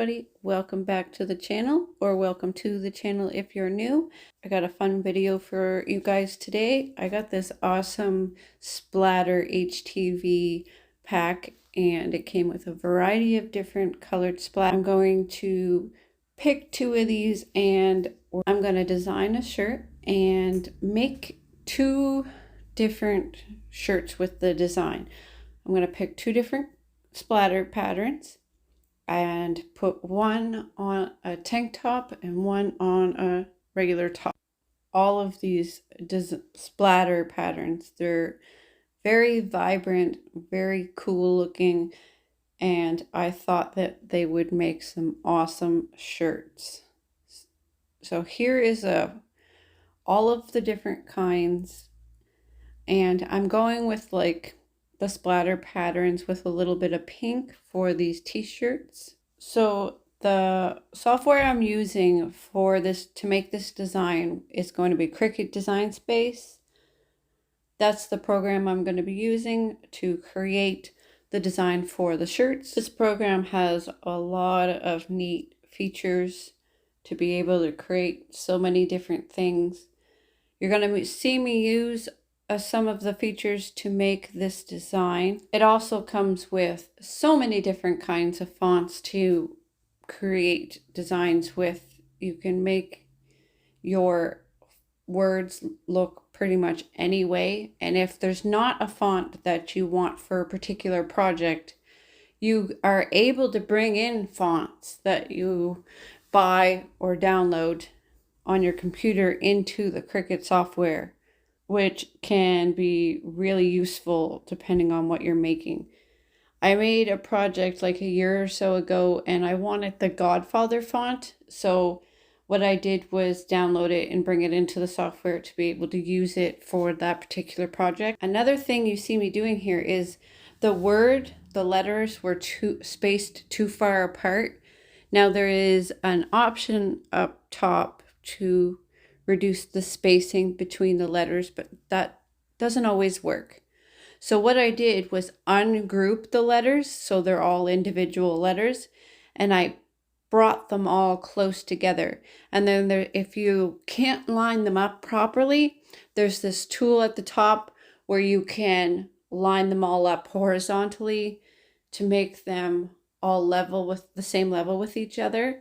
everybody, welcome back to the channel, or welcome to the channel if you're new. I got a fun video for you guys today. I got this awesome splatter HTV pack and it came with a variety of different colored splatters. I'm going to pick two of these and I'm going to design a shirt and make two different shirts with the design. I'm going to pick two different splatter patterns and put one on a tank top and one on a regular top. All of these splatter patterns, they're very vibrant, very cool looking, and I thought that they would make some awesome shirts. So here is all of the different kinds, and I'm going with like the splatter patterns with a little bit of pink for these t-shirts. So the software I'm using for this to make this design is going to be Cricut Design Space. That's the program I'm going to be using to create the design for the shirts. This program has a lot of neat features to be able to create so many different things. You're going to see me use some of the features to make this design. It also comes with so many different kinds of fonts to create designs with. You can make your words look pretty much any way, and if there's not a font that you want for a particular project, you are able to bring in fonts that you buy or download on your computer into the Cricut software, which can be really useful depending on what you're making. I made a project like a year or so ago and I wanted the Godfather font. So what I did was download it and bring it into the software to be able to use it for that particular project. Another thing you see me doing here is the letters were spaced too far apart. Now there is an option up top to reduce the spacing between the letters, but that doesn't always work. So what I did was ungroup the letters so they're all individual letters, and I brought them all close together. And then if you can't line them up properly, there's this tool at the top where you can line them all up horizontally to make them all level with the same level with each other.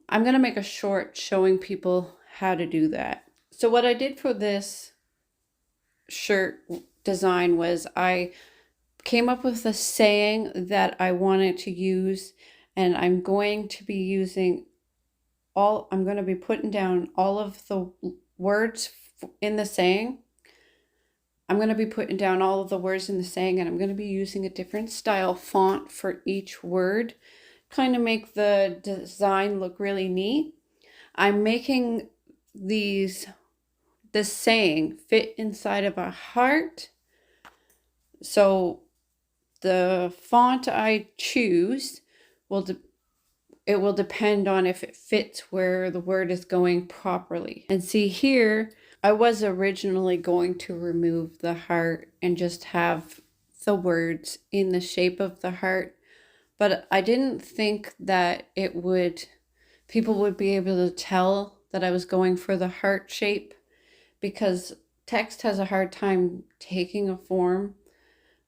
I'm going to make a short showing people how to do that. So what I did for this shirt design was I came up with a saying that I wanted to use, and I'm going to be putting down all of the words in the saying. I'm going to be putting down all of the words in the saying, and I'm going to be using a different style font for each word, kind of make the design look really neat. I'm making this saying fit inside of a heart. So the font I choose will depend on if it fits where the word is going properly. And see here, I was originally going to remove the heart and just have the words in the shape of the heart. But I didn't think that people would be able to tell that I was going for the heart shape, because text has a hard time taking a form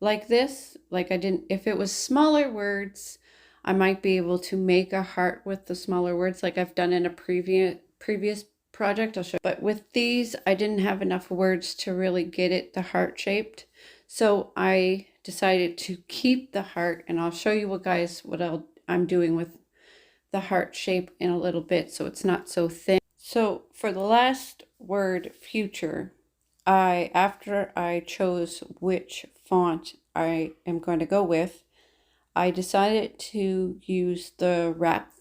like this. If it was smaller words, I might be able to make a heart with the smaller words like I've done in a previous project I'll show. But with these, I didn't have enough words to really get it the heart shaped. So I decided to keep the heart, and I'll show you what I'm doing with the heart shape in a little bit so it's not so thin. So for the last word, future, after I chose which font I am going to go with, I decided to use the wrap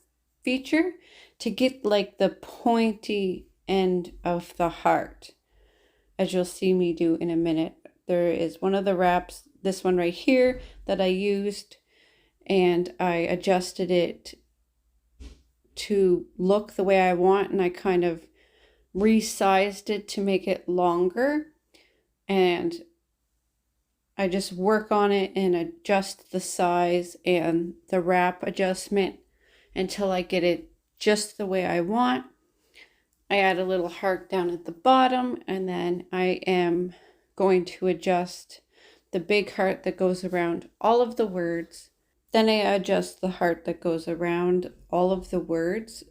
feature to get like the pointy end of the heart, as you'll see me do in a minute. There is one of the wraps, this one right here, that I used, and I adjusted it to look the way I want, and I kind of resized it to make it longer, and I just work on it and adjust the size and the wrap adjustment until I get it just the way I want. I add a little heart down at the bottom, and then I am going to adjust the big heart that goes around all of the words. Then I adjust the heart that goes around all of the words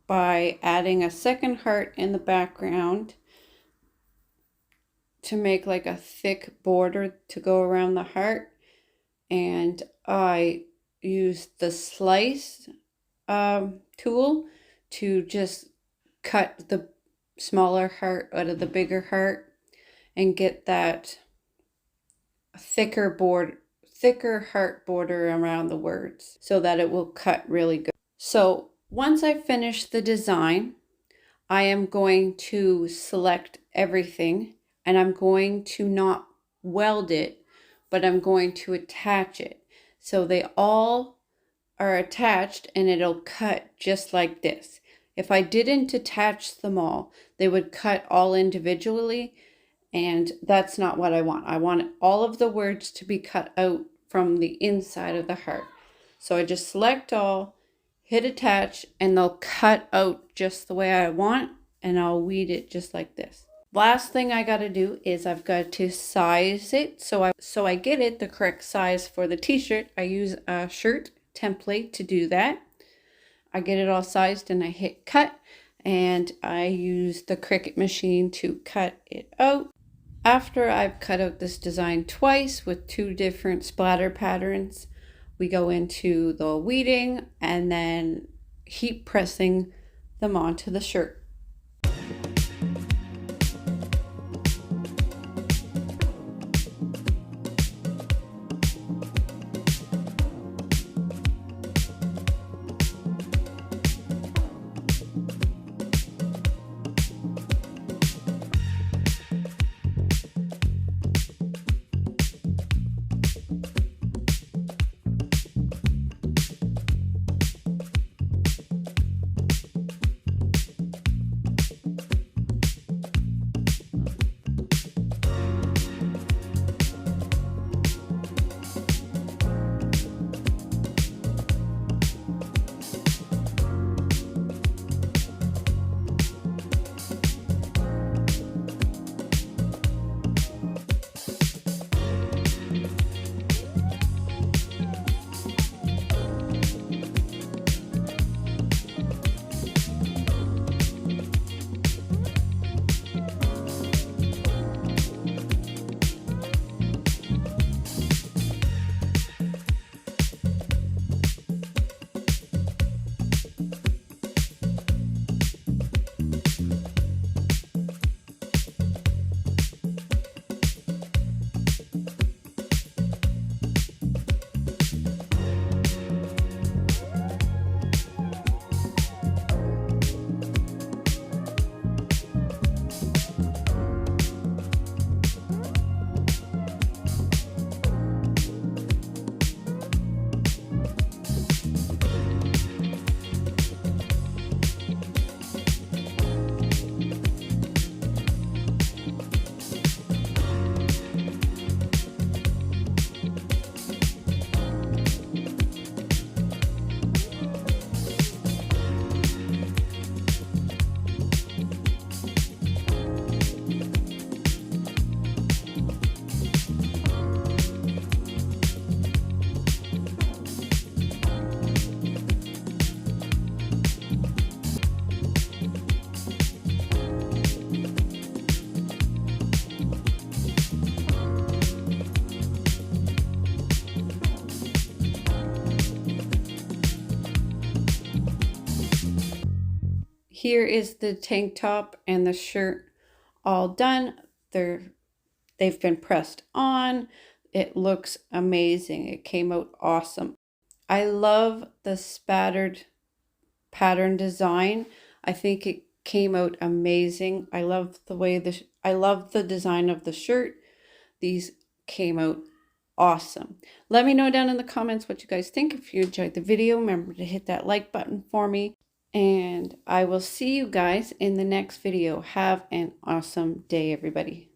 by adding a second heart in the background to make like a thick border to go around the heart. And I use the slice tool to just cut the smaller heart out of the bigger heart and get that thicker heart border around the words so that it will cut really good. So once I finish the design, I am going to select everything, and I'm going to not weld it, but I'm going to attach it. So they all are attached and it'll cut just like this. If I didn't attach them all, they would cut all individually, and that's not what I want. I want all of the words to be cut out from the inside of the heart. So I just select all, hit attach, and they'll cut out just the way I want, and I'll weed it just like this. Last thing I got to do is I've got to size it so I get it the correct size for the t-shirt. I use a shirt template to do that. I get it all sized and I hit cut, and I use the Cricut machine to cut it out. After I've cut out this design twice with 2 different splatter patterns, we go into the weeding and then heat pressing them onto the shirt. Here is the tank top and the shirt all done. They've been pressed on. It looks amazing. It came out awesome. I love the spattered pattern design. I think it came out amazing. I love the way I love the design of the shirt. These came out awesome. Let me know down in the comments what you guys think. If you enjoyed the video, remember to hit that like button for me. And I will see you guys in the next video. Have an awesome day, everybody.